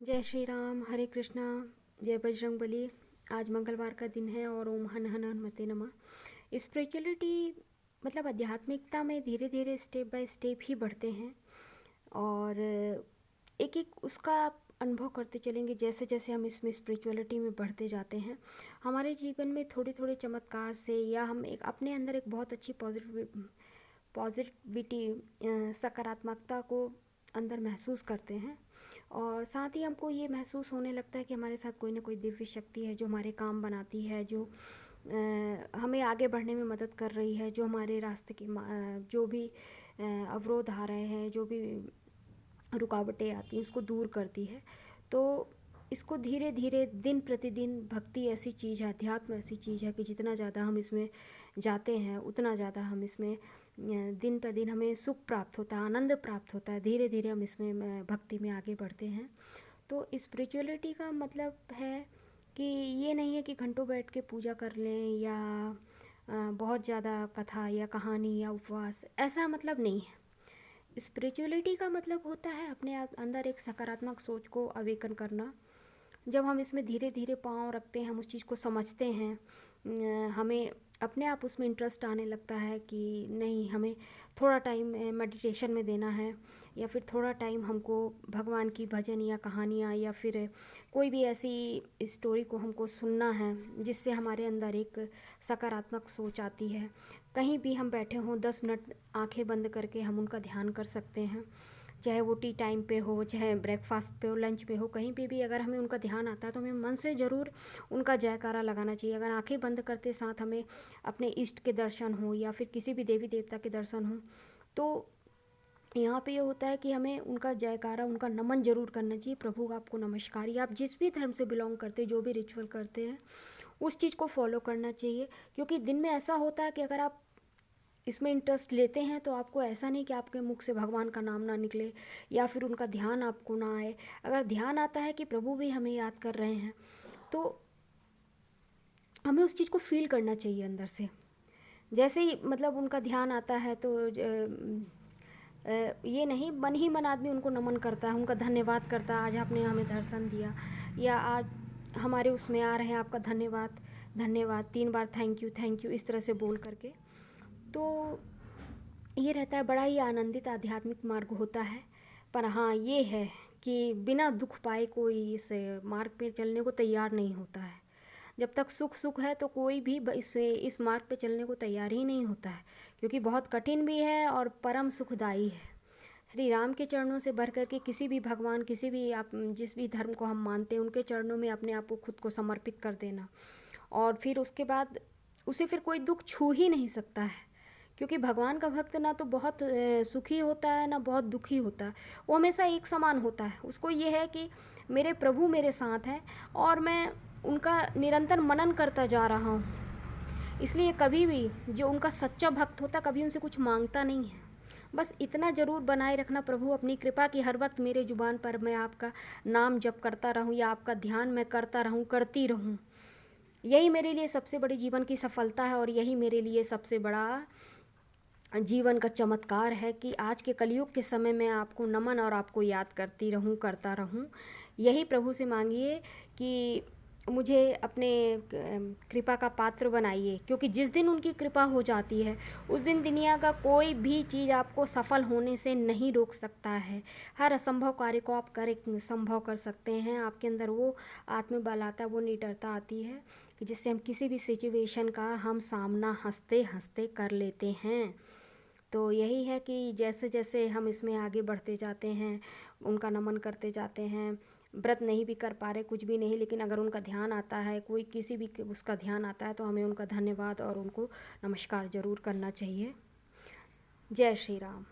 जय श्री राम, हरे कृष्णा, जय बजरंग बली। आज मंगलवार का दिन है और ओम हन हन हनुमते नमः। स्पिरिचुअलिटी मतलब आध्यात्मिकता में धीरे धीरे स्टेप बाय स्टेप ही बढ़ते हैं और एक एक उसका आप अनुभव करते चलेंगे। जैसे जैसे हम इसमें स्पिरिचुअलिटी में बढ़ते जाते हैं, हमारे जीवन में थोड़े थोड़े चमत्कार से या हम एक अपने अंदर एक बहुत अच्छी पॉजिटिविटी सकारात्मकता को अंदर महसूस करते हैं और साथ ही हमको ये महसूस होने लगता है कि हमारे साथ कोई ना कोई दिव्य शक्ति है जो हमारे काम बनाती है, जो हमें आगे बढ़ने में मदद कर रही है, जो हमारे रास्ते की जो भी अवरोध आ रहे हैं, जो भी रुकावटें आती हैं उसको दूर करती है। तो इसको धीरे धीरे दिन प्रतिदिन भक्ति ऐसी चीज़ है, अध्यात्म ऐसी चीज़ है कि जितना ज़्यादा हम इसमें जाते हैं उतना ज़्यादा हम इसमें दिन पर दिन हमें सुख प्राप्त होता है, आनंद प्राप्त होता है। धीरे धीरे हम इसमें भक्ति में आगे बढ़ते हैं। तो स्पिरिचुअलिटी का मतलब है कि ये नहीं है कि घंटों बैठ के पूजा कर लें या बहुत ज़्यादा कथा या कहानी या उपवास, ऐसा मतलब नहीं है। स्पिरिचुअलिटी का मतलब होता है अपने अंदर एक सकारात्मक सोच को अवेकन करना। जब हम इसमें धीरे धीरे पाँव रखते हैं, हम उस चीज़ को समझते हैं, हमें अपने आप उसमें इंटरेस्ट आने लगता है कि नहीं, हमें थोड़ा टाइम मेडिटेशन में देना है या फिर थोड़ा टाइम हमको भगवान की भजन या कहानियाँ या फिर कोई भी ऐसी स्टोरी को हमको सुनना है जिससे हमारे अंदर एक सकारात्मक सोच आती है। कहीं भी हम बैठे हों 10 मिनट आंखें बंद करके हम उनका ध्यान कर सकते हैं, चाहे वो टी टाइम पे हो, चाहे ब्रेकफास्ट पे हो, लंच पे हो, कहीं पे भी अगर हमें उनका ध्यान आता है तो हमें मन से ज़रूर उनका जयकारा लगाना चाहिए। अगर आंखें बंद करते साथ हमें अपने इष्ट के दर्शन हो या फिर किसी भी देवी देवता के दर्शन हो, तो यहाँ पे ये होता है कि हमें उनका जयकारा, उनका नमन ज़रूर करना चाहिए। प्रभु आपको नमस्कार। या आप जिस भी धर्म से बिलोंग करते हैं, जो भी रिचुअल करते हैं, उस चीज़ को फॉलो करना चाहिए। क्योंकि दिन में ऐसा होता है कि अगर आप इसमें इंटरेस्ट लेते हैं तो आपको ऐसा नहीं कि आपके मुख से भगवान का नाम ना निकले या फिर उनका ध्यान आपको ना आए। अगर ध्यान आता है कि प्रभु भी हमें याद कर रहे हैं तो हमें उस चीज़ को फील करना चाहिए अंदर से। जैसे ही मतलब उनका ध्यान आता है तो ये नहीं, मन ही मन आदमी उनको नमन करता है, उनका धन्यवाद करता है। आज आपने हमें दर्शन दिया या आज हमारे उसमें आ रहे हैं, आपका धन्यवाद धन्यवाद, 3 बार थैंक यू इस तरह से बोल करके। तो ये रहता है, बड़ा ही आनंदित आध्यात्मिक मार्ग होता है। पर हाँ, ये है कि बिना दुख पाए कोई इस मार्ग पे चलने को तैयार नहीं होता है। जब तक सुख सुख है तो कोई भी इस मार्ग पे चलने को तैयार ही नहीं होता है, क्योंकि बहुत कठिन भी है और परम सुखदाई है। श्री राम के चरणों से बढ़ कर के किसी भी भगवान, किसी भी आप जिस भी धर्म को हम मानते हैं, उनके चरणों में अपने आप को खुद को समर्पित कर देना और फिर उसके बाद उसे फिर कोई दुख छू ही नहीं सकता है। क्योंकि भगवान का भक्त ना तो बहुत सुखी होता है ना बहुत दुखी होता है, वो हमेशा एक समान होता है। उसको ये है कि मेरे प्रभु मेरे साथ हैं और मैं उनका निरंतर मनन करता जा रहा हूँ। इसलिए कभी भी जो उनका सच्चा भक्त होता कभी उनसे कुछ मांगता नहीं है। बस इतना ज़रूर बनाए रखना, प्रभु अपनी कृपा की हर वक्त मेरे जुबान पर मैं आपका नाम जप करता रहूँ या आपका ध्यान मैं करता रहूँ, करती रहूँ। यही मेरे लिए सबसे बड़ी जीवन की सफलता है और यही मेरे लिए सबसे बड़ा जीवन का चमत्कार है कि आज के कलयुग के समय में आपको नमन और आपको याद करती रहूं, करता रहूं। यही प्रभु से मांगिए कि मुझे अपने कृपा का पात्र बनाइए, क्योंकि जिस दिन उनकी कृपा हो जाती है उस दिन दुनिया का कोई भी चीज़ आपको सफल होने से नहीं रोक सकता है। हर असंभव कार्य को आप संभव कर सकते हैं। आपके अंदर वो आत्मबल आता है, वो निडरता आती है कि जिससे हम किसी भी सिचुएशन का हम सामना हंसते हंसते कर लेते हैं। तो यही है कि जैसे जैसे हम इसमें आगे बढ़ते जाते हैं, उनका नमन करते जाते हैं, व्रत नहीं भी कर पा रहे, कुछ भी नहीं, लेकिन अगर उनका ध्यान आता है, कोई किसी भी उसका ध्यान आता है तो हमें उनका धन्यवाद और उनको नमस्कार ज़रूर करना चाहिए। जय श्री राम।